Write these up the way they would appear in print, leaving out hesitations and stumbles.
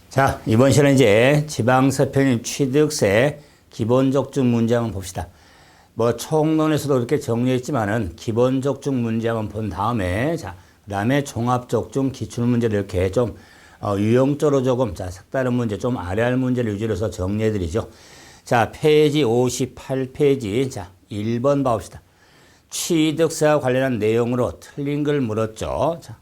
자, 이번 시간에 이제 지방세 편입 취득세 기본적중 문제 한번 봅시다. 뭐 총론에서도 이렇게 정리했지만은 기본적중 문제 한번 본 다음에 자, 그다음에 종합적중 기출문제를 이렇게 좀 유형적으로 조금 자, 색다른 문제 좀 아래할 문제를 위주로 해서 정리해 드리죠. 자, 페이지 58페이지 자, 1번 봐봅시다. 취득세와 관련한 내용으로 틀린 걸 물었죠. 자.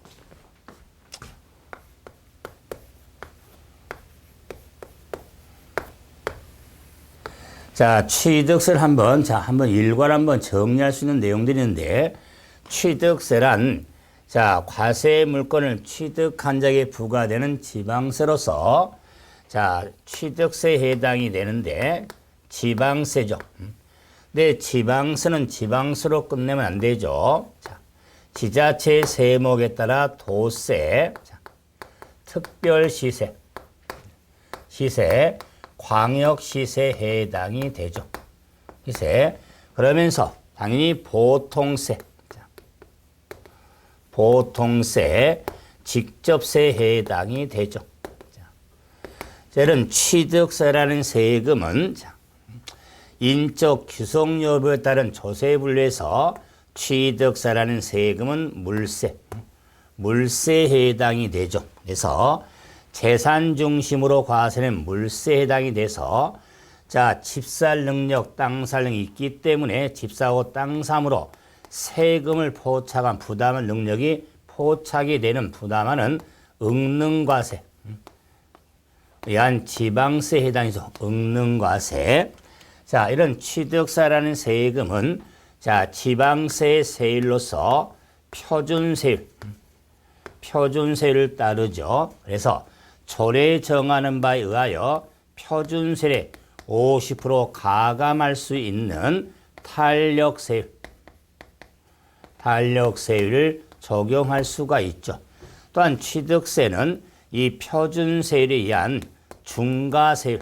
자, 취득세를 한번 일괄 한번 정리할 수 있는 내용들이 있는데, 취득세란, 자, 과세 물건을 취득한 자에게 부과되는 지방세로서, 자, 취득세에 해당이 되는데, 지방세죠. 근데 지방세는 지방세로 끝내면 안 되죠. 자, 지자체 세목에 따라 도세, 자, 특별시세, 시세, 광역시세에 해당이 되죠. 시세. 그러면서 당연히 보통세, 보통세, 직접세에 해당이 되죠. 이런 취득세라는 세금은 인적 규속 여부에 따른 조세에 분류해서 취득세라는 세금은 물세에 해당이 되죠. 그래서 재산 중심으로 과세는 물세에 해당이 돼서 자, 집살 능력, 땅 살 능력이 있기 때문에 집사고 땅 삼으로 세금을 포착한 부담할 능력이 포착이 되는 부담하는 응능과세, 이한 지방세에 해당해서 응능과세. 자, 이런 취득세라는 세금은 자, 지방세의 세율로서 표준세율을 따르죠. 그래서 조례에 정하는 바에 의하여 표준세율에 50% 가감할 수 있는 탄력세율을 적용할 수가 있죠. 또한 취득세는 이 표준세율에 의한 중과세율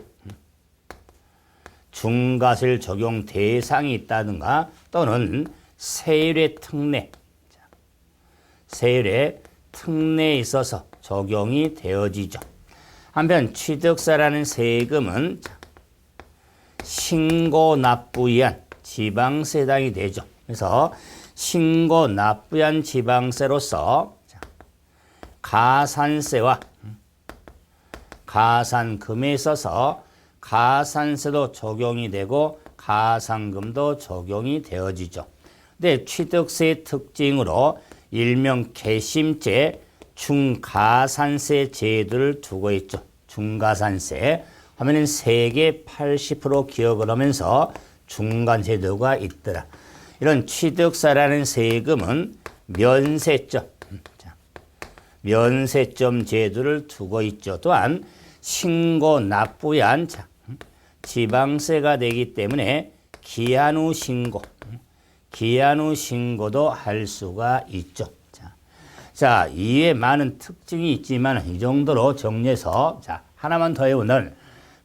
적용 대상이 있다든가 또는 세율의 특례에 있어서 적용이 되어지죠. 한편 취득세라는 세금은 신고 납부에 의한 지방세에 해당이 되죠. 그래서 신고 납부에 의한 지방세로서 가산세와 가산금에 있어서 가산세도 적용이 되고 가산금도 적용이 되어지죠. 근데 취득세의 특징으로 일명 개심제 중가산세 제도를 두고 있죠. 중가산세 하면은 세계 80% 기억을 하면서 중간제도가 있더라. 이런 취득세라는 세금은 면세점 제도를 두고 있죠. 또한 신고 납부에 한 지방세가 되기 때문에 기한 후 신고도 할 수가 있죠. 자, 이에 많은 특징이 있지만 이 정도로 정리해서 자, 하나만 더 해보면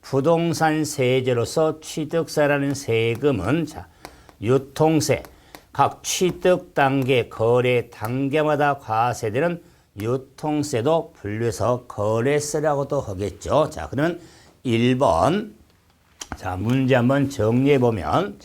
부동산 세제로서 취득세라는 세금은 자, 유통세, 각 취득 단계, 거래 단계마다 과세되는 유통세도 분류해서 거래세라고도 하겠죠. 자, 그러면 1번. 자, 문제 한번 정리해 보면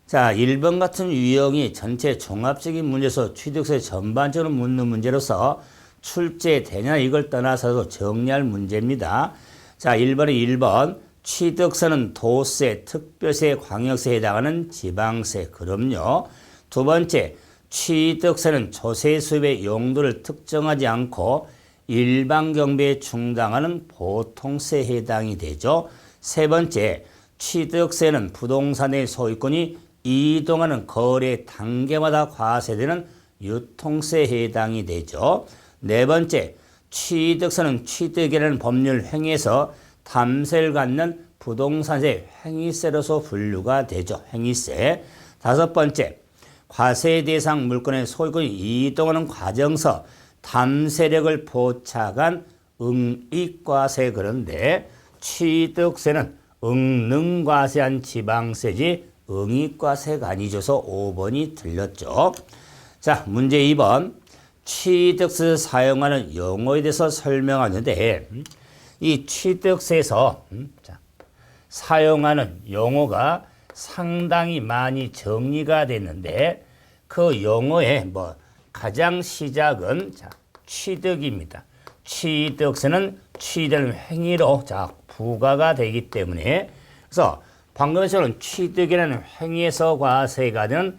자, 1번 같은 유형이 전체 종합적인 문제에서 취득세 전반적으로 묻는 문제로서 출제되냐 이걸 떠나서도 정리할 문제입니다. 자, 1번 취득세는 도세, 특별세, 광역세에 해당하는 지방세. 그럼요. 두 번째, 취득세는 조세 수입의 용도를 특정하지 않고 일반 경비에 충당하는 보통세에 해당이 되죠. 세 번째, 취득세는 부동산의 소유권이 이동하는 거래 단계마다 과세되는 유통세에 해당이 되죠. 네 번째, 취득세는 취득이라는 법률 행위에서 탐세를 갖는 부동산세 행위세로서 분류가 되죠. 행위세. 다섯 번째, 과세 대상 물건의 소유권이 이동하는 과정에서 탐세력을 포착한 응익과세. 그런데 취득세는 응능과세한 지방세지 응익과세가 아니죠서 5번이 틀렸죠. 자, 문제 2번. 취득세에서 사용하는 용어에 대해서 설명하는데 이 취득세에서 사용하는 용어가 상당히 많이 정리가 됐는데 그 용어의 가장 시작은 취득입니다. 취득세는 취득 행위로 부과가 되기 때문에 그래서 방금 전에 취득이라는 행위에서 과세가 되는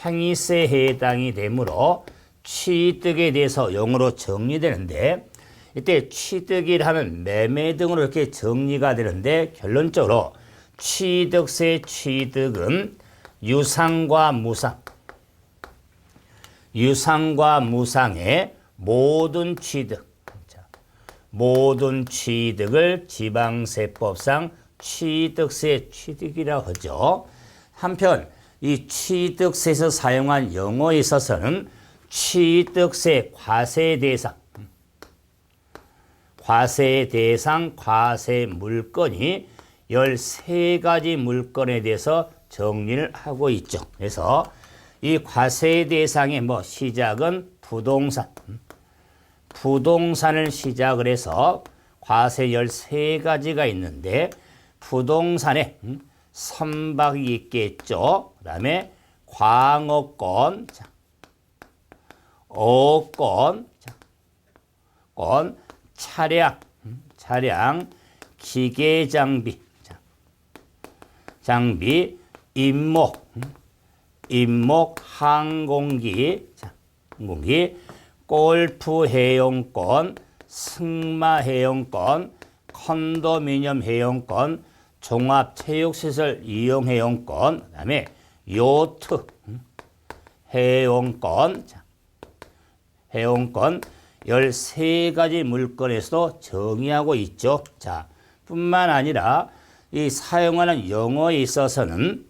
행위세에 해당이 되므로 취득에 대해서 용어로 정리되는데 이때 취득이라 하면 매매 등으로 이렇게 정리가 되는데 결론적으로 취득세 취득은 유상과 무상의 모든 취득, 모든 취득을 지방세법상 취득세 취득이라고 하죠. 한편 이 취득세에서 사용한 용어에 있어서는 취득세 과세 대상 과세 물건이 13가지 물건에 대해서 정리를 하고 있죠. 그래서 이 과세 대상의 시작은 부동산을 시작을 해서 과세 13가지가 있는데 부동산에 선박이 있겠죠. 그 다음에 광어권, 어권, 차량, 기계장비, 임목, 항공기, 골프 회용권, 승마 회용권, 컨도미니엄 회용권, 종합체육시설 이용 회용권, 그 다음에 요트 회용권, 13가지 물건에서도 정의하고 있죠. 뿐만 아니라 이 사용하는 용어에 있어서는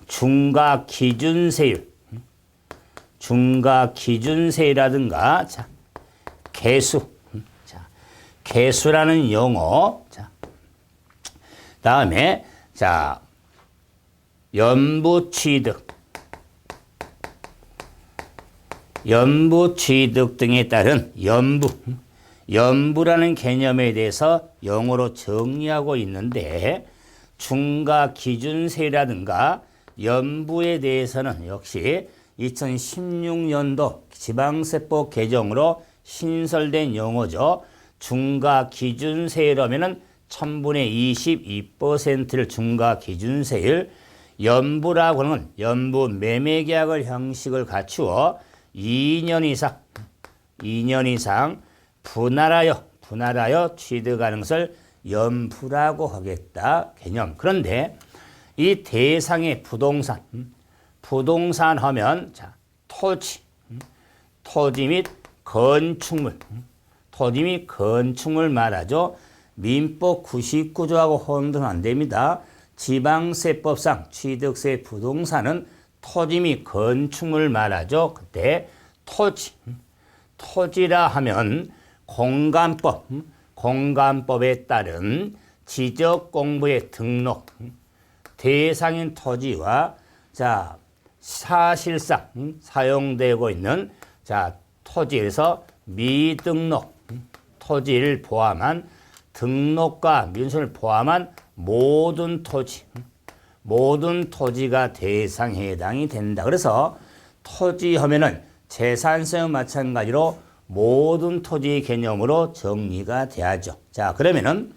중과기준세율이라든가 개수라는 용어, 다음에 연부취득 등에 따른 연부라는 개념에 대해서 용어로 정리하고 있는데 중과기준세라든가 연부에 대해서는 역시 2016년도 지방세법 개정으로 신설된 용어죠. 중과기준세율이라면은 1000분의 22%를 중과기준세율, 연부라고 하는 연부 매매계약을 형식을 갖추어 2년 이상 분할하여 취득하는 것을 연부라고 하겠다 개념. 그런데 이 대상의 부동산 하면 토지 및 건축물 말하죠. 민법 99조하고 혼동은 안 됩니다. 지방세법상 취득세 부동산은 토지 및 건축물 말하죠. 그때 토지라 하면 공간법에 따른 지적공부의 등록, 대상인 토지와 사실상 사용되고 있는 토지에서 미등록 토지를 포함한 등록과 민선을 포함한 모든 토지가 대상에 해당이 된다. 그래서 토지 하면은 재산세와 마찬가지로 모든 토지 개념으로 정리가 돼야죠. 그러면은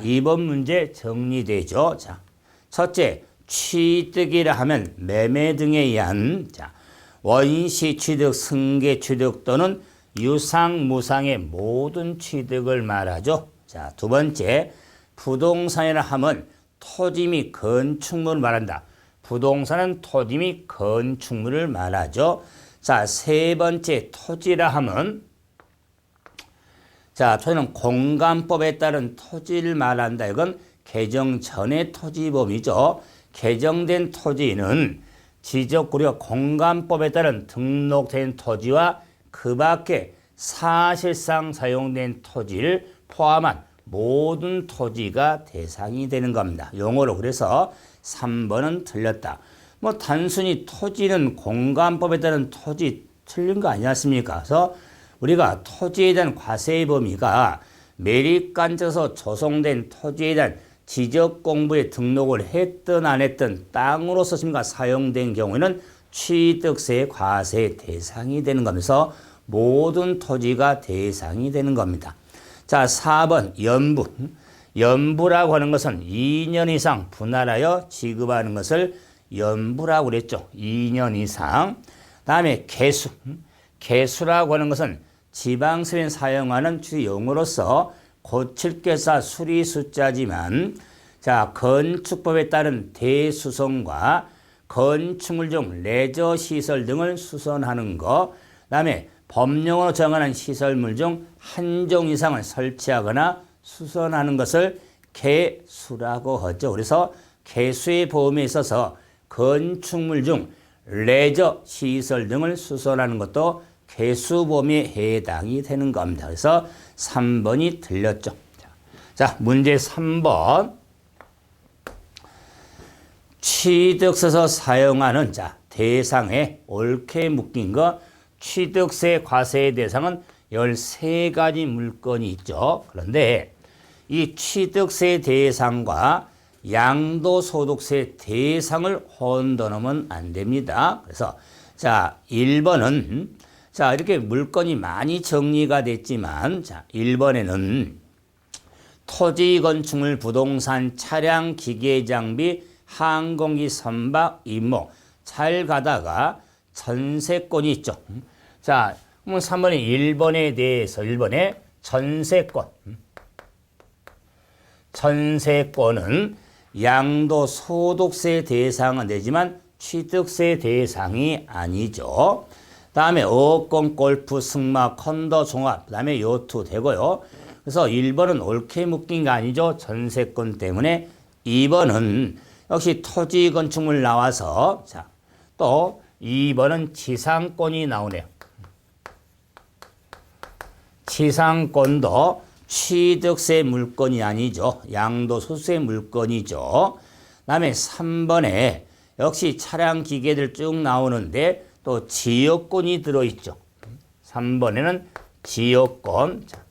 이번 문제 정리되죠. 첫째, 취득이라 하면 매매 등에 의한 원시 취득, 승계 취득 또는 유상, 무상의 모든 취득을 말하죠. 두 번째, 부동산이라 하면 토지 및 건축물을 말한다. 부동산은 토지 및 건축물을 말하죠. 세 번째, 토지라 하면 토지는 공간법에 따른 토지를 말한다. 이건 개정 전의 토지법이죠. 개정된 토지는 지적구려 공간법에 따른 등록된 토지와 그 밖에 사실상 사용된 토지를 포함한 모든 토지가 대상이 되는 겁니다. 용어로 그래서 3번은 틀렸다. 단순히 토지는 공간법에 따른 토지 틀린 거 아니지 않습니까? 그래서 우리가 토지에 대한 과세의 범위가 매립관에서 조성된 토지에 대한 지적 공부에 등록을 했든 안 했든 땅으로서 사용된 경우에는 취득세 과세 대상이 되는 거면서 모든 토지가 대상이 되는 겁니다. 자, 4번 연부. 연부라고 하는 것은 2년 이상 분할하여 지급하는 것을 연부라고 그랬죠. 2년 이상. 다음에 개수. 개수라고 하는 것은 지방세에 사용하는 용어로서 고칠계사 수리 숫자지만 자, 건축법에 따른 대수선과 건축물 중 레저 시설 등을 수선하는 것, 그다음에 법령으로 정하는 시설물 중 한 종 이상을 설치하거나 수선하는 것을 개수라고 하죠. 그래서 개수의 보험에 있어서 건축물 중 레저 시설 등을 수선하는 것도 개수보험에 해당이 되는 겁니다. 그래서 3번이 틀렸죠. 자, 문제 3번. 취득세에서 사용하는 자, 대상에 옳게 묶인 것, 취득세 과세의 대상은 13가지 물건이 있죠. 그런데 이 취득세 대상과 양도소득세 대상을 혼돈하면 안 됩니다. 그래서 자, 1번은 자, 이렇게 물건이 많이 정리가 됐지만 자, 1번에는 토지, 건축물, 부동산, 차량, 기계, 장비, 항공기, 선박, 임목, 잘 가다가 전세권이 있죠. 자, 그러면 3번에 1번에 대해서 1번에 전세권. 전세권은 양도소득세 대상은 되지만 취득세 대상이 아니죠. 다음에 어권, 골프, 승마, 콘도, 종합, 그 다음에 요트 되고요. 그래서 1번은 옳게 묶인 게 아니죠. 전세권 때문에. 2번은 역시 토지, 건축물 나와서 자, 또 2번은 지상권이 나오네요. 지상권도 취득세 물건이 아니죠. 양도소득세 물건이죠. 그 다음에 3번에 역시 차량, 기계들 쭉 나오는데 또 지역권이 들어있죠. 3번에는 지역권. 자,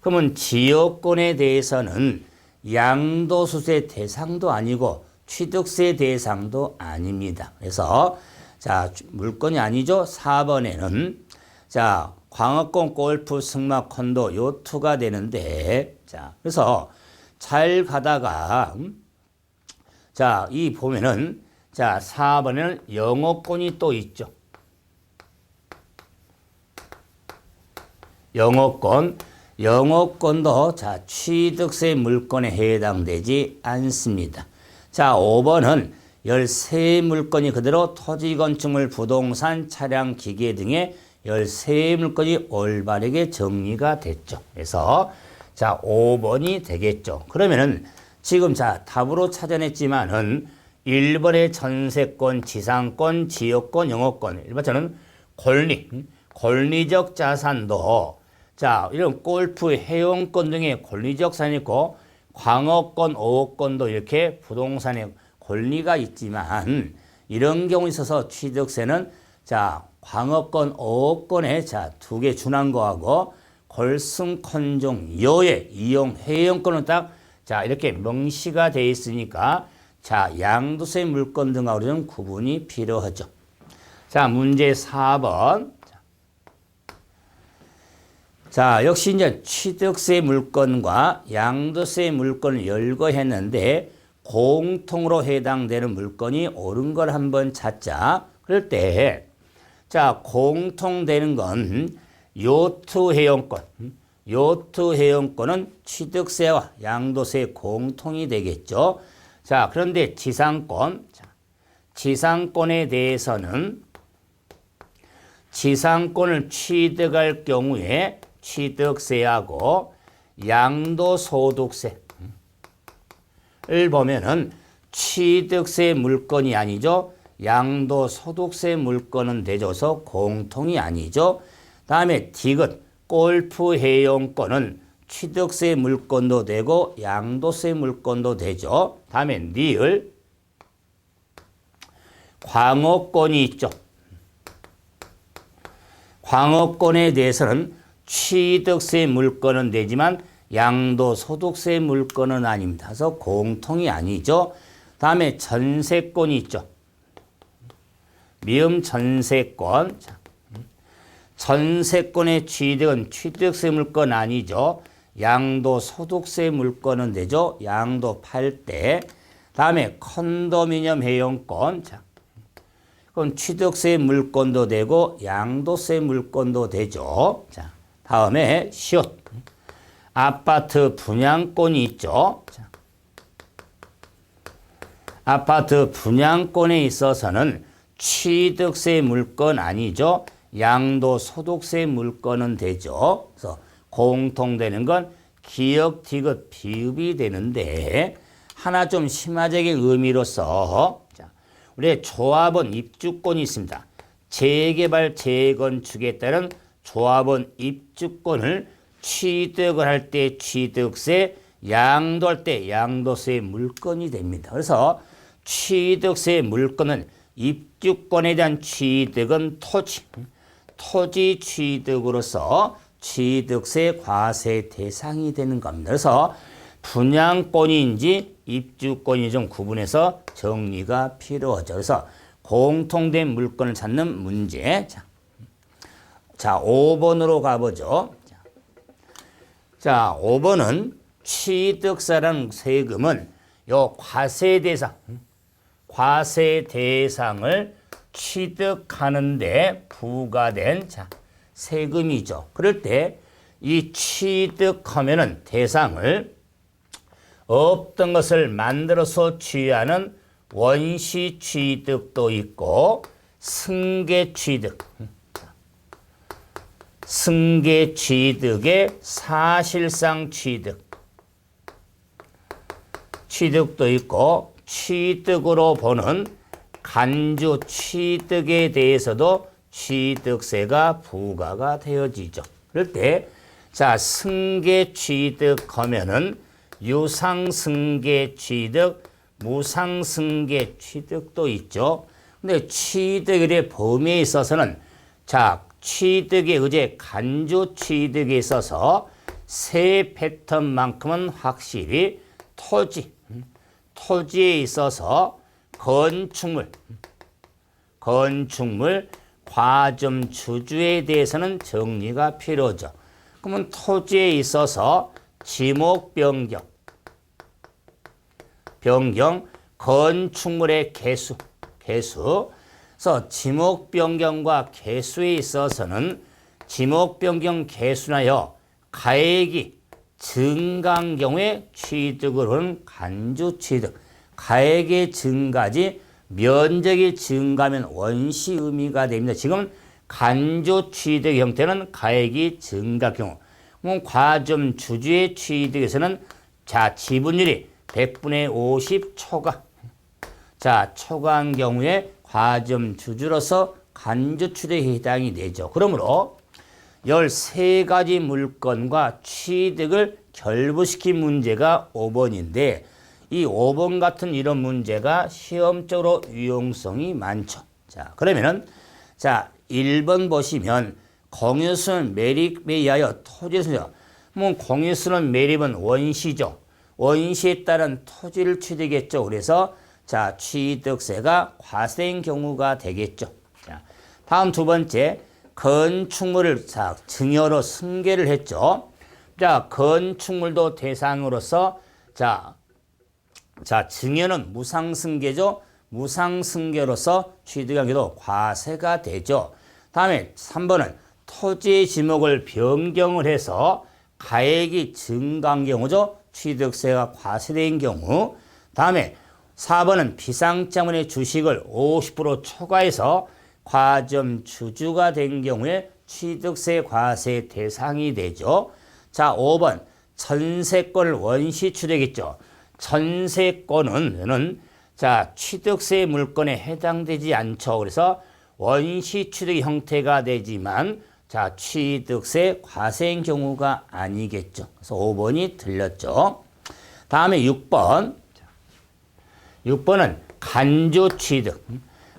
그러면 지역권에 대해서는 양도소득세 대상도 아니고 취득세 대상도 아닙니다. 그래서 자, 물건이 아니죠. 4번에는 자, 광업권, 골프, 승마, 콘도, 요트가 되는데 자, 그래서 잘 가다가 자, 이 보면은 자, 4번에는 영업권이 또 있죠. 영업권. 영업권도 자, 취득세 물건에 해당되지 않습니다. 자, 5번은 13물건이 그대로 토지, 건축물, 부동산, 차량, 기계 등의 13물건이 올바르게 정리가 됐죠. 그래서 자, 5번이 되겠죠. 그러면은 지금 자, 답으로 찾아냈지만은 1번의 전세권, 지상권, 지역권, 영업권. 1번처럼 권리적 자산도 자, 이런 골프, 회원권 등의 권리적 자산이 있고 광업권, 어업권도 이렇게 부동산의 권리가 있지만 이런 경우에 있어서 취득세는 자, 광업권, 어업권에 자, 두 개 준한 거하고 골승, 콘종, 여해, 이용, 회원권은 딱 자, 이렇게 명시가 되어 있으니까 자, 양도세 물건 등하고 좀 구분이 필요하죠. 자, 문제 4번. 자, 역시 이제 취득세 물건과 양도세 물건을 열거했는데 공통으로 해당되는 물건이 옳은 걸 한번 찾자. 그럴 때 자, 공통되는 건 요트 회원권. 요트 회원권은 취득세와 양도세 공통이 되겠죠. 자, 그런데 지상권. 자, 지상권에 대해서는 지상권을 취득할 경우에 취득세하고 양도소득세를 보면은 취득세 물건이 아니죠. 양도소득세 물건은 되줘서 공통이 아니죠. 다음에 디귿, 골프 회원권은 취득세 물건도 되고 양도세 물건도 되죠. 다음에 니을, 광업권이 있죠. 광업권에 대해서는 취득세 물건은 되지만 양도소득세 물건은 아닙니다. 그래서 공통이 아니죠. 다음에 전세권이 있죠. 미음 전세권. 전세권의 취득은 취득세 물건 아니죠. 양도소득세 물건은 되죠. 양도 팔 때. 다음에 컨도미니엄 회원권. 자, 그럼 취득세 물건도 되고 양도세 물건도 되죠. 자, 다음에 시옷. 아파트 분양권이 있죠. 자, 아파트 분양권에 있어서는 취득세 물건 아니죠. 양도소득세 물건은 되죠. 그래서 공통되는 건 기역, 디귿, 비읍이 되는데 하나 좀 심화적인 의미로서 자, 우리 조합원 입주권이 있습니다. 재개발, 재건축에 따른 조합원 입주권을 취득을 할 때 취득세, 양도할 때 양도세 물건이 됩니다. 그래서 취득세 물건은 입주권에 대한 취득은 토지 취득으로서 취득세 과세 대상이 되는 겁니다. 그래서 분양권인지 입주권이 좀 구분해서 정리가 필요하죠. 그래서 공통된 물건을 찾는 문제. 자, 5번으로 가보죠. 자, 5번은 취득세라는 세금은 요 과세 대상을 취득하는데 부과된 세금이죠. 그럴 때 이 취득하면은 대상을 없던 것을 만들어서 취하는 원시 취득도 있고 승계 취득의 사실상 취득도 있고 취득으로 보는 간주 취득에 대해서도 취득세가 부과가 되어지죠. 그럴 때, 자, 승계 취득하면은 유상승계 취득, 무상승계 취득도 있죠. 근데 취득의 범위에 있어서는, 자, 취득의 의제 간주 취득에 있어서 세 패턴만큼은 확실히 토지에 있어서 건축물, 과점 주주에 대해서는 정리가 필요하죠. 그러면 토지에 있어서 지목 변경, 건축물의 개수. 그래서 지목 변경과 개수에 있어서는 지목 변경 개수나요 가액이 증가한 경우에 취득을 하는 간주 취득. 가액의 증가지 면적이 증가하면 원시 의미가 됩니다. 지금 간주 취득 형태는 가액이 증가할 경우. 그럼 과점 주주의 취득에서는 자, 지분율이 100분의 50 초과. 자, 초과한 경우에 과점 주주로서 간주 취득에 해당이 되죠. 그러므로 13가지 물건과 취득을 결부시킨 문제가 5번인데 이 5번 같은 이런 문제가 시험적으로 유용성이 많죠. 자, 그러면은 자, 1번 보시면 공유수는 매립에 의하여 토지수요. 뭐 공유수는 매립은 원시죠. 원시에 따른 토지를 취득했죠. 그래서 자, 취득세가 과세인 경우가 되겠죠. 자, 다음 두 번째 건축물을 자, 증여로 승계를 했죠. 자, 건축물도 대상으로서 자, 증여는 무상승계죠. 무상승계로서 취득한 경우도 과세가 되죠. 다음에 3번은 토지의 지목을 변경을 해서 가액이 증가한 경우죠. 취득세가 과세된 경우. 다음에 4번은 비상자문의 주식을 50% 초과해서 과점 주주가 된 경우에 취득세 과세 대상이 되죠. 자, 5번 전세권을 원시 취득했죠. 전세권은 자, 취득세 물건에 해당되지 않죠. 그래서 원시 취득 형태가 되지만 자, 취득세 과세인 경우가 아니겠죠. 그래서 5번이 틀렸죠. 다음에 6번. 6번은 간주 취득.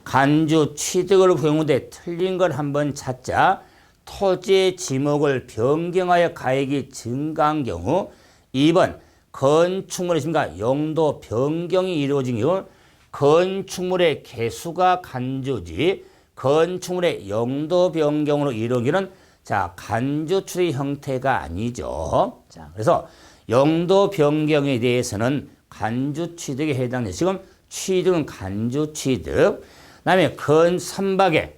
간주 취득을 경우에 틀린 걸 한번 찾자. 토지의 지목을 변경하여 가액이 증가한 경우 2번 건축물의 증가 용도 변경이 이루어진 경우 건축물의 개수가 간주지 건축물의 용도 변경으로 이루어지는 자 간주 추리 형태가 아니죠. 자 그래서 용도 변경에 대해서는 간주 취득에 해당돼. 지금 취득은 간주 취득. 그다음에 선박의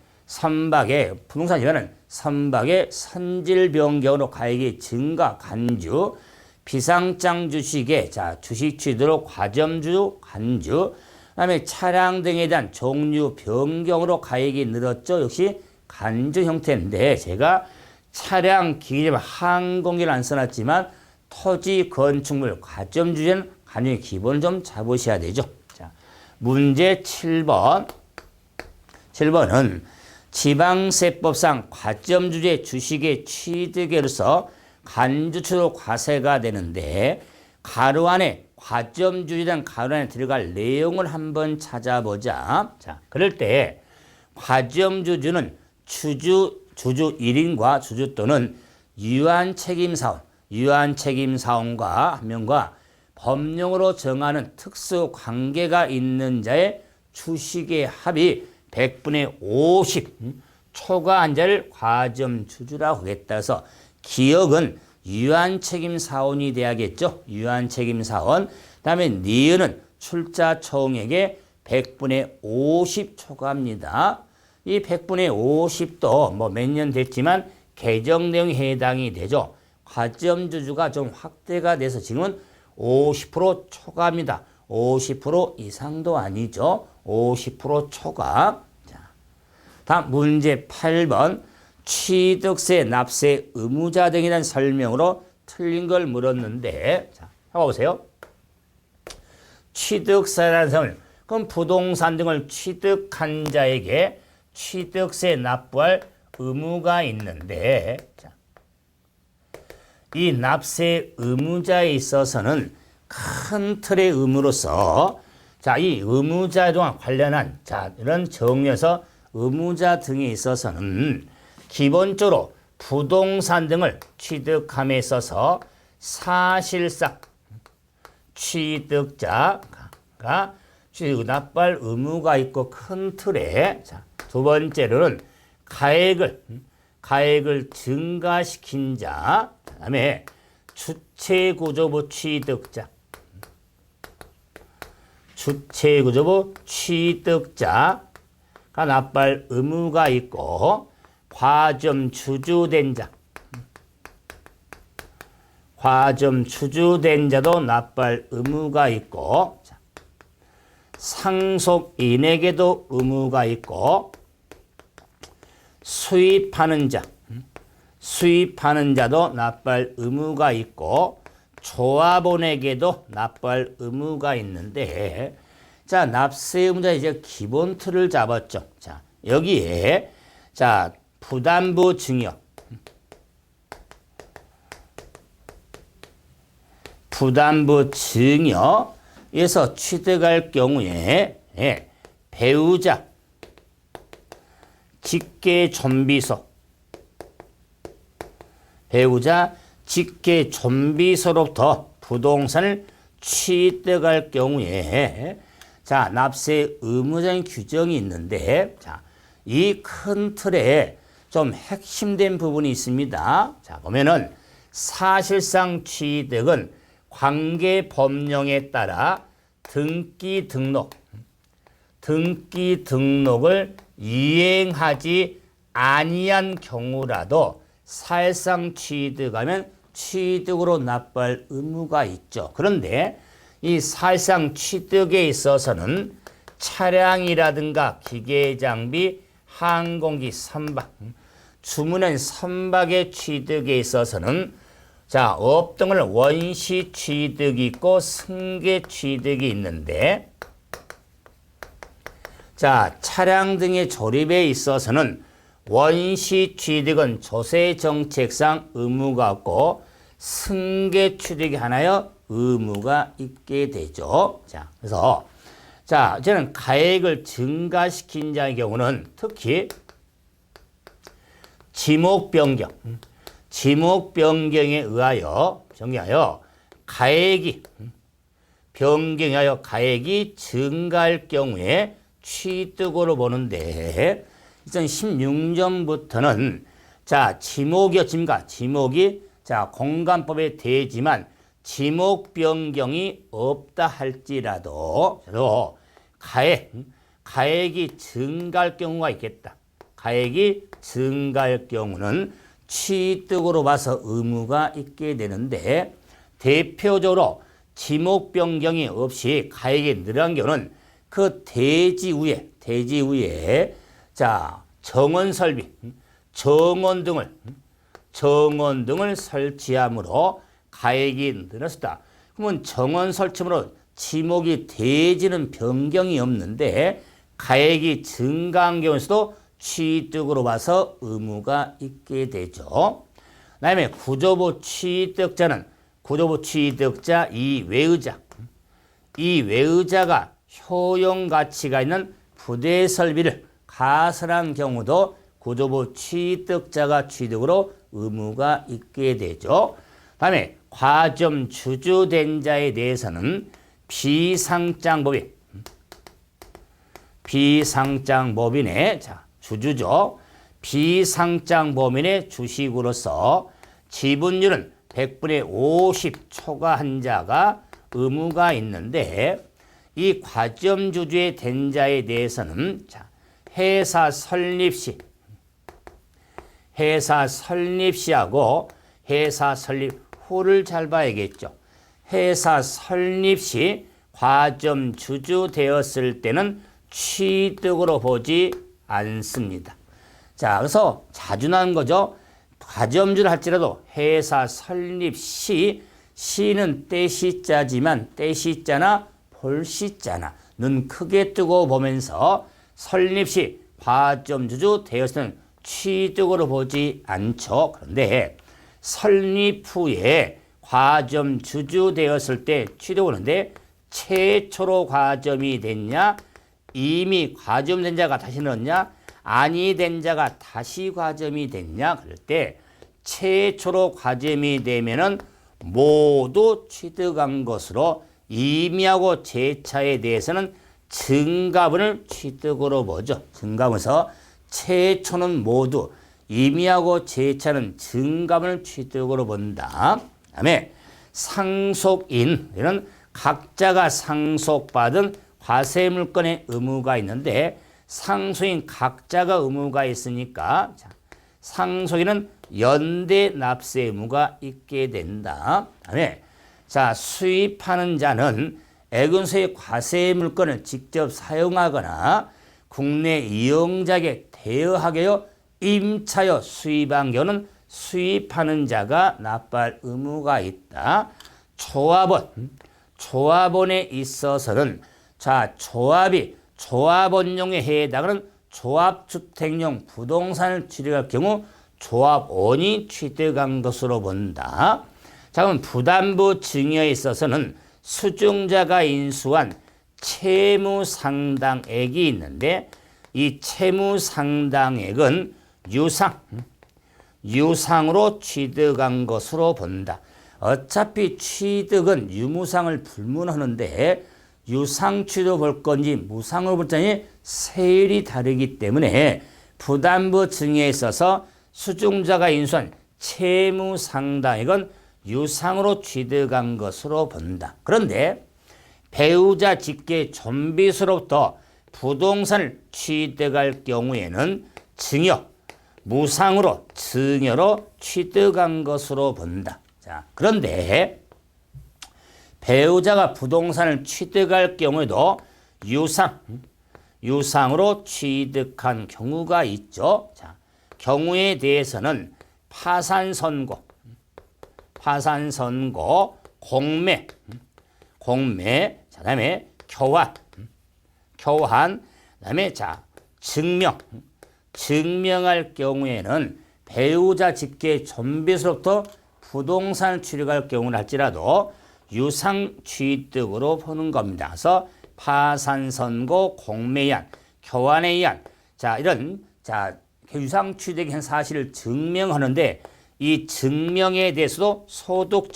부동산 지가는 선박의 선질 변경으로 가액이 증가 간주. 비상장 주식의 자 주식 취득으로 과점주 간주. 그다음에 차량 등에 대한 종류 변경으로 가액이 늘었죠. 역시 간주 형태인데 제가 차량, 기계점, 항공기를 안 써놨지만 토지, 건축물, 과점주제는 간주의 기본을 좀 잡으셔야 되죠. 자, 문제 7번. 7번은 지방세법상 과점주제 주식의 취득에로서 간주추로 과세가 되는데 가로 안에 과점주제란 가로 안에 들어갈 내용을 한번 찾아보자. 자, 그럴 때 과점주주는 주주 1인과 주주 또는 유한책임사원과 한 명과 법령으로 정하는 특수 관계가 있는 자의 주식의 합이 100분의 50 초과한 자를 과점주주라고 하겠다. 해서 기억은 유한책임사원이 돼야겠죠. 유한책임사원. 그다음에 니은은 출자총액의 100분의 50 초과합니다. 이 100분의 50도 뭐 몇 년 됐지만 개정 내용에 해당이 되죠. 과점주주가 좀 확대가 돼서 지금은 50% 초과합니다. 50% 이상도 아니죠. 50% 초과. 자, 다음 문제 8번. 취득세, 납세, 의무자 등에 대한 설명으로 틀린 걸 물었는데 자, 해보세요. 취득세라는 설명. 그럼 부동산 등을 취득한 자에게 취득세 납부할 의무가 있는데 자, 이 납세 의무자에 있어서는 큰 틀의 의무로서 자, 이 의무자와 관련한 자, 이런 정리에서 의무자 등에 있어서는 기본적으로 부동산 등을 취득함에 있어서 사실상 취득자가 납부할 의무가 있고 큰 틀에 자, 두 번째로는 가액을 증가시킨 자, 그다음에 주체구조부 취득자가 납부할 의무가 있고 과점 추주된 자도 납부할 의무가 있고 자, 상속인에게도 의무가 있고 수입하는 자도 납부할 의무가 있고 조합원에게도 납부할 의무가 있는데 자, 납세 의무자 이제 기본 틀을 잡았죠. 자, 여기에 자, 부담부 증여에서 취득할 경우에 배우자 직계존비소로부터 부동산을 취득할 경우에 자, 납세 의무자의 규정이 있는데 자, 이 큰 틀에 좀 핵심된 부분이 있습니다. 자, 보면은 사실상 취득은 관계 법령에 따라 등기 등록을 이행하지 아니한 경우라도 사실상 취득하면 취득으로 납부할 의무가 있죠. 그런데 이 사실상 취득에 있어서는 차량이라든가 기계장비, 항공기, 선박, 주문한 선박의 취득에 있어서는 자, 업 등을 원시 취득이 있고 승계 취득이 있는데 자, 차량 등의 조립에 있어서는 원시 취득은 조세 정책상 의무가 없고 승계 취득이 하나여 의무가 있게 되죠. 자, 그래서 자, 저는 가액을 증가시킨 자의 경우는 특히 지목 변경. 지목 변경에 의하여 가액이 변경하여 가액이 증가할 경우에 취득으로 보는데 2016년부터는 자, 지목이었습니까? 지목이 자, 공간법에 되지만 지목 변경이 없다 할지라도 가액이 증가할 경우가 있겠다. 가액이 증가할 경우는 취득으로 봐서 의무가 있게 되는데 대표적으로 지목 변경이 없이 가액이 늘어난 경우는 그 대지 위에 자, 정원 설비, 정원 등을 설치함으로 가액이 늘었다. 그러면 정원 설치함으로 지목이 대지는 변경이 없는데 가액이 증가한 경우에서도 취득으로 봐서 의무가 있게 되죠. 그다음에 구조부 취득자 이 외의자가 효용 가치가 있는 부대 설비를 가설한 경우도 구조부 취득자가 취득으로 의무가 있게 되죠. 다음에 과점 주주된 자에 대해서는 비상장법인의 자, 주주죠. 비상장법인의 주식으로서 지분율은 100분의 50 초과한 자가 의무가 있는데 이 과점주주의 된 자에 대해서는 자, 회사 설립시하고 회사 설립 후를 잘 봐야겠죠. 회사 설립 시 과점주주 되었을 때는 취득으로 보지 않습니다. 자, 그래서 자주 나는 거죠. 과점주를 할지라도 회사 설립 시는 떼시자지만 떼시자나 볼시자나 눈 크게 뜨고 보면서 설립 시 과점주주 되었을 때는 취득으로 보지 않죠. 그런데 설립 후에 과점주주 되었을 때 취득을 하는데 최초로 과점이 됐냐, 이미 과점된 자가 다시 넣었냐, 아니 된 자가 다시 과점이 됐냐 그럴 때 최초로 과점이 되면은 모두 취득한 것으로 임의하고 재차에 대해서는 증가분을 취득으로 보죠. 증가분에서 최초는 모두 임의하고 재차는 증가분을 취득으로 본다. 그다음에 상속인 이런 각자가 상속받은 과세물건의 의무가 있는데 상속인 각자가 의무가 있으니까 자, 상속인은 연대 납세 의무가 있게 된다. 그다음에 자, 수입하는 자는 애근소의 과세 물건을 직접 사용하거나 국내 이용자에게 대여하게요 임차여 수입한 경우는 수입하는 자가 납부할 의무가 있다. 조합원에 있어서는 자, 조합원용에 해당하는 조합주택용 부동산을 취득할 경우 조합원이 취득한 것으로 본다. 자, 그럼 부담부 증여에 있어서는 수증자가 인수한 채무상당액이 있는데 이 채무상당액은 유상으로 취득한 것으로 본다. 어차피 취득은 유무상을 불문하는데 유상 취득 볼 건지 무상으로 볼 건지 세율이 다르기 때문에 부담부 증여에 있어서 수증자가 인수한 채무상당액은 유상으로 취득한 것으로 본다. 그런데 배우자 직계 존비수로부터 부동산을 취득할 경우에는 무상으로 증여로 취득한 것으로 본다. 자, 그런데 배우자가 부동산을 취득할 경우에도 유상으로 취득한 경우가 있죠. 자, 경우에 대해서는 파산선고, 공매, 자, 다음에 교환, 그다음에 자, 증명할 경우에는 배우자 직계 존비수로부터 부동산을 취득할 경우를 할지라도 유상 취득으로 보는 겁니다. 그래서 파산선고, 공매의안, 교환의 의안, 자, 이런 자, 유상 취득이 한 사실을 증명하는데 이 증명에 대해서도 소득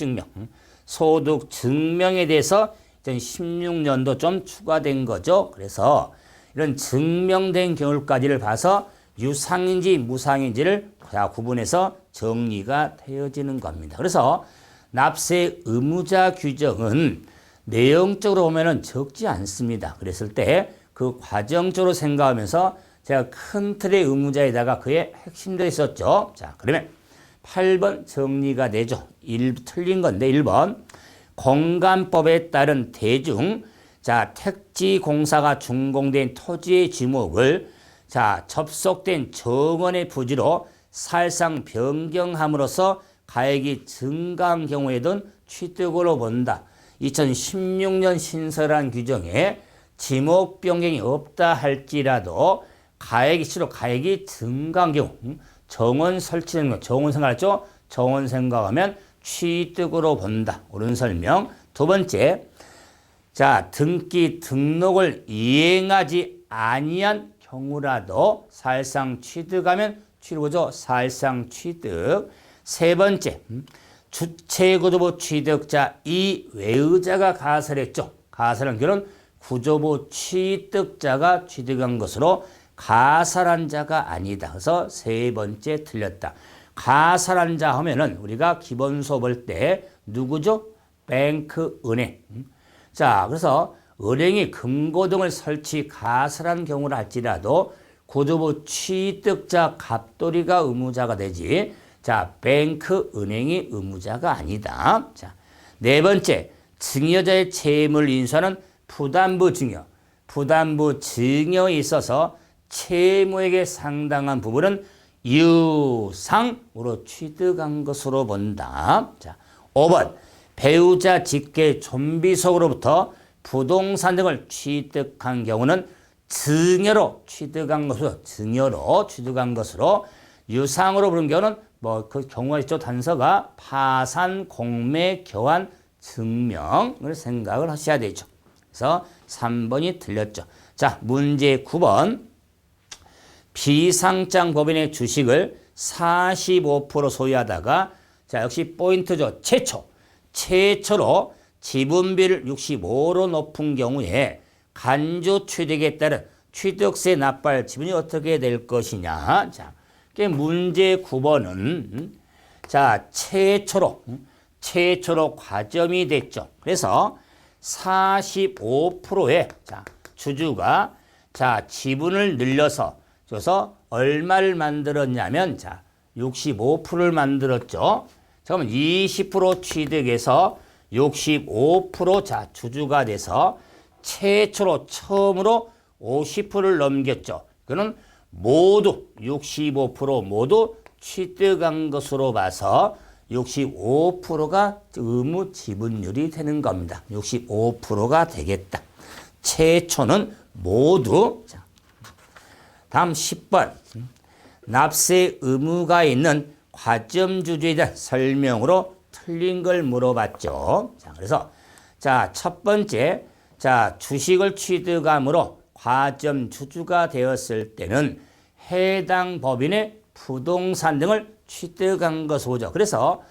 증명에 대해서 2016년도 좀 추가된 거죠. 그래서 이런 증명된 경우까지를 봐서 유상인지 무상인지를 구분해서 정리가 되어지는 겁니다. 그래서 납세 의무자 규정은 내용적으로 보면은 적지 않습니다. 그랬을 때 그 과정적으로 생각하면서 제가 큰 틀의 의무자에다가 그의 핵심도 있었죠. 자, 그러면 8번 정리가 되죠. 틀린 건데 1번 공간법에 따른 대중 택지 공사가 준공된 토지의 지목을 접속된 정원의 부지로 사실상 변경함으로써 가액이 증가한 경우에도 취득으로 본다. 2016년 신설한 규정에 지목 변경이 없다 할지라도 가액이 증가한 경우 정원 설치되는 거 정원 생각했죠? 정원 생각하면 취득으로 본다. 옳은 설명. 두 번째, 등록을 이행하지 아니한 경우라도 사실상 취득하면 취득이죠. 사실상 취득. 세 번째, 주체구조부 취득자 이외의자가 가설했죠. 가설한 경우는 구조부 취득자가 취득한 것으로 가설한 자가 아니다. 그래서 세 번째 틀렸다. 가설한 자 하면은 우리가 기본 수업 볼 때 누구죠? 뱅크, 은행. 그래서 은행이 금고 등을 설치 가설한 경우를 할지라도 구조부 취득자 갑돌이가 의무자가 되지. 뱅크, 은행이 의무자가 아니다. 네 번째, 증여자의 채무를 인수하는 부담부 증여에 있어서 채무액의 상당한 부분은 유상으로 취득한 것으로 본다. 5번, 배우자 직계 좀비속으로부터 부동산 등을 취득한 경우는 증여로 취득한 것으로 유상으로 부른 경우는 그 경우가 있죠. 단서가 파산, 공매, 교환, 증명을 생각을 하셔야 되죠. 그래서 3번이 틀렸죠. 문제 9번. 비상장 법인의 주식을 45% 소유하다가 역시 포인트죠. 최초로 지분비를 65로 높은 경우에 간주 취득에 따른 취득세 납부할 지분이 어떻게 될 것이냐. 문제 9번은 최초로 과점이 됐죠. 그래서 45%의 주주가 지분을 늘려서 얼마를 만들었냐면 65%를 만들었죠. 그러면 20% 취득해서 65% 주주가 돼서 처음으로 50%를 넘겼죠. 그는 모두 65% 모두 취득한 것으로 봐서 65%가 의무 지분율이 되는 겁니다. 65%가 되겠다. 최초는 모두. 다음 10번. 납세 의무가 있는 과점주주에 대한 설명으로 틀린 걸 물어봤죠. 그래서 첫 번째, 주식을 취득함으로 과점주주가 되었을 때는 해당 법인의 부동산 등을 취득한 것으로 보죠. 그래서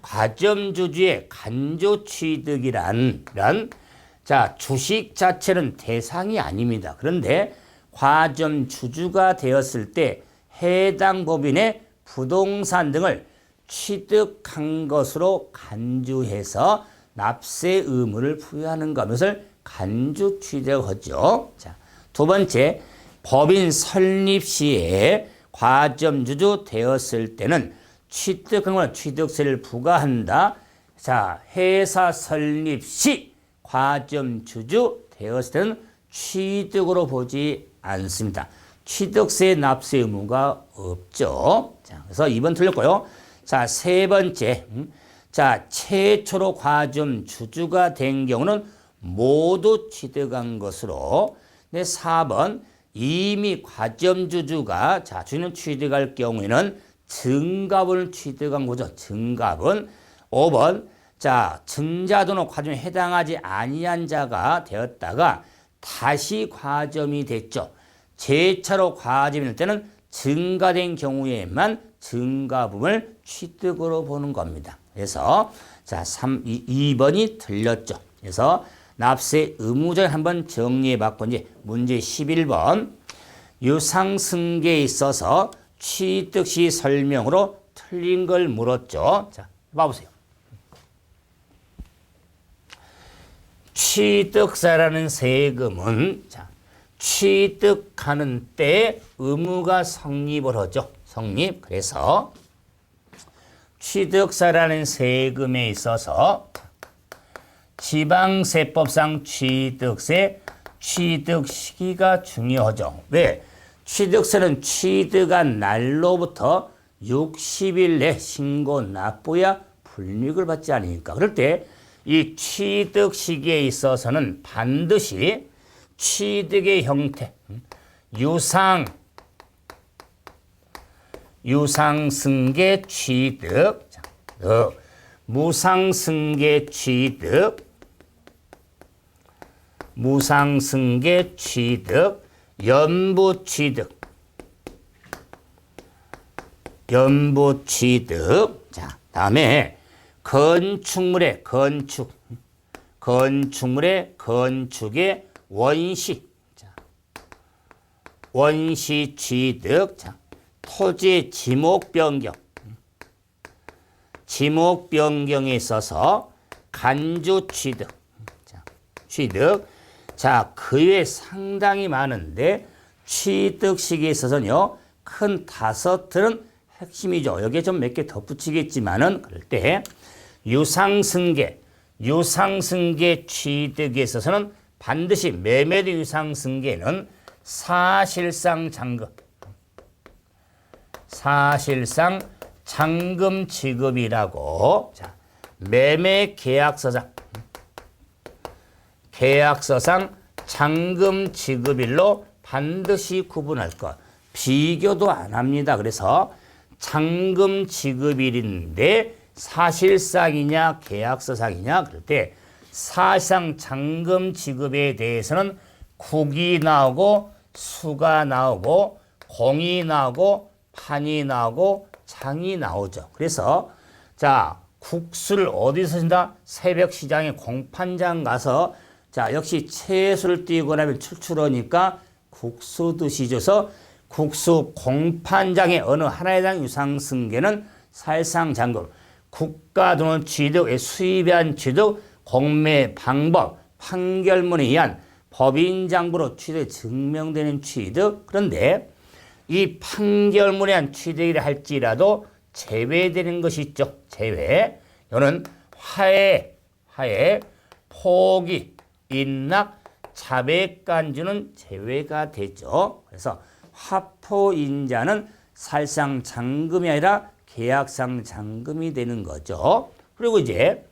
과점주주의 간주 취득이란 주식 자체는 대상이 아닙니다. 그런데 과점주주가 되었을 때 해당 법인의 부동산 등을 취득한 것으로 간주해서 납세 의무를 부여하는 것을 간주 취득하죠. 두 번째, 법인 설립 시에 과점주주 되었을 때는 취득한 걸 취득세를 부과한다. 회사 설립 시 과점주주 되었을 때는 취득으로 보지 않습니다. 취득세 납세 의무가 없죠. 그래서 2번 틀렸고요. 세 번째, 최초로 과점주주가 된 경우는 모두 취득한 것으로. 4번, 이미 과점주주가 주인은 취득할 경우에는 증가분을 취득한 거죠. 증가분. 5번, 증자도는 과점에 해당하지 아니한 자가 되었다가 다시 과점이 됐죠. 재차로 과점이 될 때는 증가된 경우에만 증가분을 취득으로 보는 겁니다. 그래서 자, 2번이 틀렸죠. 그래서 납세 의무자를 한번 정리해 봤고 이제 문제 11번 유상승계에 있어서 취득 시 설명으로 틀린 걸 물었죠. 자, 봐보세요. 취득세라는 세금은 자, 취득하는 때 의무가 성립을 하죠. 성립. 그래서 취득세라는 세금에 있어서 지방세법상 취득세 취득 시기가 중요하죠. 왜? 취득세는 취득한 날로부터 60일 내 신고 납부야 불이익을 받지 않으니까. 그럴 때 이 취득 시기에 있어서는 반드시 취득의 형태, 유상승계 취득, 무상승계 취득, 무상승계 취득, 연부 취득, 자, 다음에 건축물의 건축의 원시, 자, 원시 취득, 자, 토지의 지목 변경에 있어서 간주 취득, 자, 자, 그 외에 상당히 많은데 취득 시기에 있어서는요, 큰 5틀은 핵심이죠. 여기에 좀 몇 개 덧붙이겠지만은 그럴 때 유상승계 취득에 있어서는 반드시 매매의 유상승계는 사실상 잔금 지급이라고. 자, 매매 계약서상 잔금 지급일로 반드시 구분할 것. 비교도 안 합니다. 그래서 잔금 지급일인데 사실상이냐 계약서상이냐 그럴 때 사실상 잔금 지급에 대해서는 국이 나오고 수가 나오고 공이 나오고 판이 나오고 장이 나오죠. 그래서 자, 국수를 어디서 신다? 새벽 시장에 공판장 가서 자, 역시 채수를 띄고 나면 출출하니까 국수 드시줘서 국수 공판장의 어느 하나에 대한 유상승계는 사실상 잔금, 국가 돈을 취득, 수입한 취득, 공매 방법, 판결문에 의한 법인장부로 취득 증명되는 취득. 그런데 이 판결문에 의한 취득이라 할지라도 제외되는 것이 있죠. 제외. 이거는 화해, 포기, 인락, 자백간주는 제외가 되죠. 그래서 화포인자는 사실상 잔금이 아니라 계약상 잔금이 되는 거죠. 그리고 이제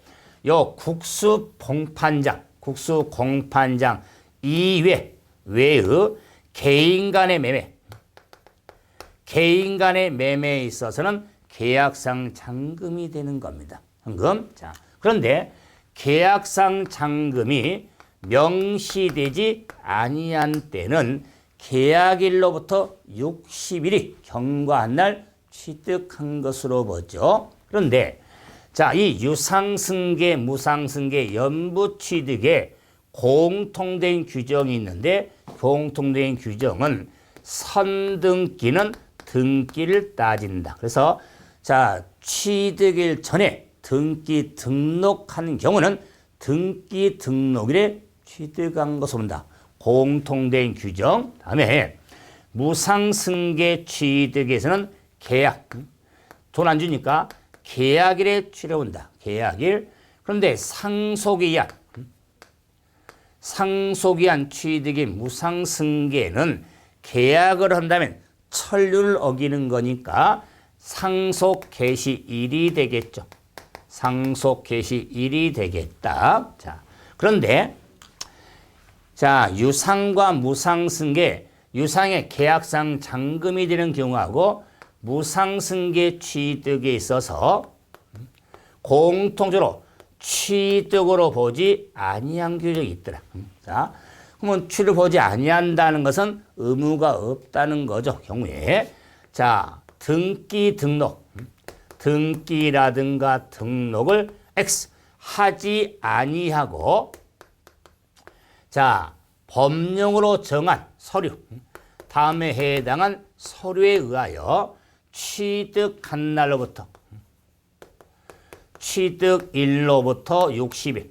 요 국수 공판장 외의 개인 간의 매매에 있어서는 계약상 잔금이 되는 겁니다. 잔금. 자, 그런데 계약상 잔금이 명시되지 아니한 때는 계약일로부터 60일이 경과한 날 취득한 것으로 보죠. 그런데 자, 이 유상승계, 무상승계, 연부취득에 공통된 규정이 있는데 공통된 규정은 선등기는 등기를 따진다. 그래서 자, 취득일 전에 등기 등록하는 경우는 등기 등록일에 취득한 것으로 본다. 공통된 규정. 다음에 무상승계 취득에서는 계약, 돈 안 주니까 계약일에 취득한다. 계약일. 그런데 상속이한 취득의 무상승계는 계약을 한다면 천류를 어기는 거니까 상속 개시일이 되겠죠. 상속 개시일이 되겠다. 자, 그런데 자, 유상과 무상승계, 유상의 계약상 잔금이 되는 경우하고 무상승계 취득에 있어서 공통적으로 취득으로 보지 아니한 규정이 있더라. 자, 그러면 취득을 보지 아니한다는 것은 의무가 없다는 거죠. 경우에 자, 등기 등록. 등기라든가 등록을 X 하지 아니하고 자, 법령으로 정한 서류 다음에 해당한 서류에 의하여 취득한 날로부터 취득일로부터 60일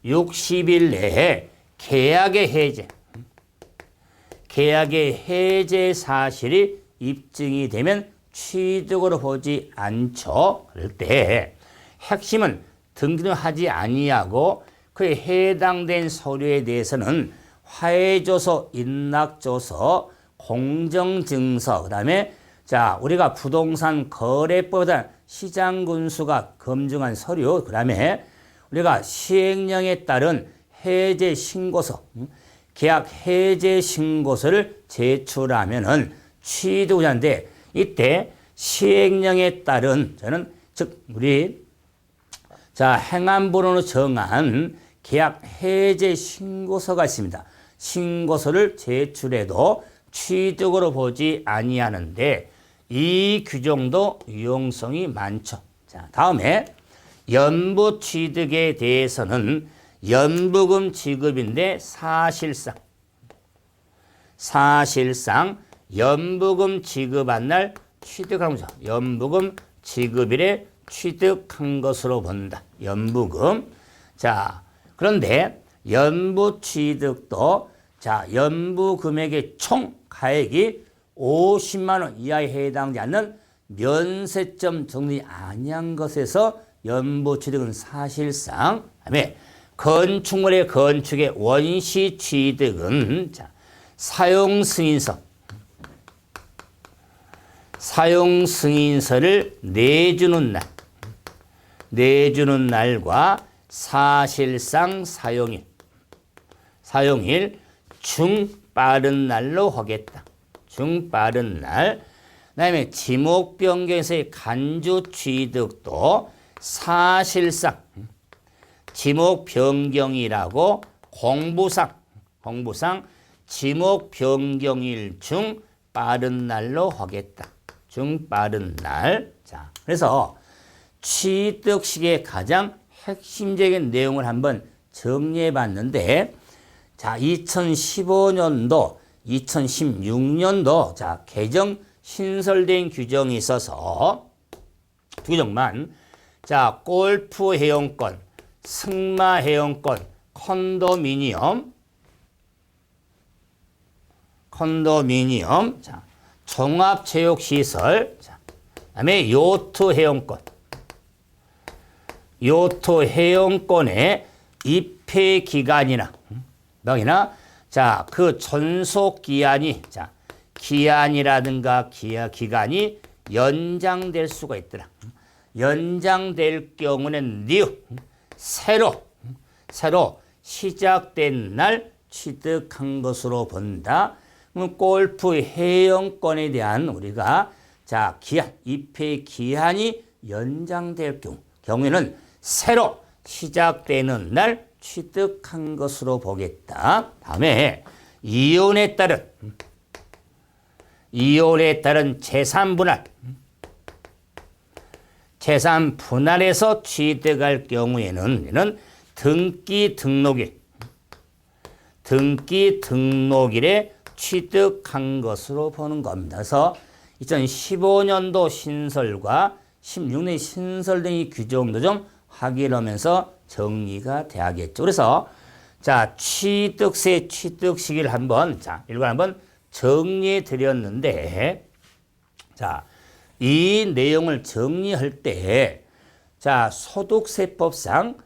60일 내에 계약의 해제 사실이 입증이 되면 취득으로 보지 않죠. 그럴 때 핵심은 등기는 하지 아니하고 그에 해당된 서류에 대해서는 화해조서, 인락조서, 공정증서, 그 다음에 자, 우리가 부동산 거래법보다 시장군수가 검증한 서류, 그 다음에 우리가 시행령에 따른 해제 신고서, 계약 해제 신고서를 제출하면은 취득자인데 이때 시행령에 따른 저는 즉 우리 자, 행안부로 정한 계약 해제 신고서가 있습니다. 신고서를 제출해도 취득으로 보지 아니하는데 이 규정도 유용성이 많죠. 자, 다음에 연부 취득에 대해서는 연부금 지급인데 사실상 연부금 지급한 날 취득하는 거죠. 연부금 지급일에 취득한 것으로 본다. 연부금. 자, 그런데 연부 취득도 자, 연부 금액의 총 가액이 50만 원 이하에 해당되지 않는 면세점 정리 아니한 것에서 연부 취득은 사실상 그다음에 건축물의 건축의 원시 취득은 자, 사용 승인서를 내주는 날과 사실상 사용일 중 빠른 날로 하겠다. 중 빠른 날. 그다음에 지목 변경에서의 간주 취득도 사실상 지목 변경이라고 공부상 지목 변경일 중 빠른 날로 하겠다. 중 빠른 날. 자, 그래서 취득식의 가장 핵심적인 내용을 한번 정리해 봤는데 자, 2015년도, 2016년도 자, 개정 신설된 규정이 있어서 두 규정만 자, 골프 회원권, 승마 회원권, 컨도미니엄, 자, 종합체육시설, 자, 그다음에 요트 회원권의 입회 기간이나 자, 그 전속 기한이 자, 기한이라든가 기간이 연장될 수가 있더라. 연장될 경우는 새로 시작된 날 취득한 것으로 본다. 골프 회원권에 대한 우리가 자, 기한, 입회 기한이 연장될 경우에는 새로 시작되는 날 취득한 것으로 보겠다. 다음에 이혼에 따른 재산 분할에서 취득할 경우에는 등기 등록일에 취득한 것으로 보는 겁니다. 그래서 2015년도 신설과 16년 신설된 이 규정도 좀 확인하면서 정리가 돼야겠죠. 그래서 자, 취득세 취득시기를 한번 일괄 한번 정리해 드렸는데 자, 이 내용을 정리할 때 자, 소득세법상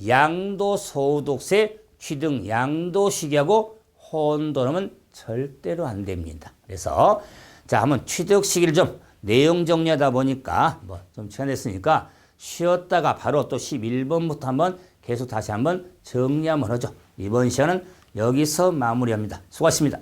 양도소득세 취득 양도시기하고 혼돈하면 절대로 안 됩니다. 그래서 자, 한번 취득시기를 좀 내용 정리하다 보니까 뭐 좀 시간 됐으니까 쉬었다가 바로 또 11번부터 한번 계속 다시 한번 정리 한번 하죠. 이번 시간은 여기서 마무리합니다. 수고하셨습니다.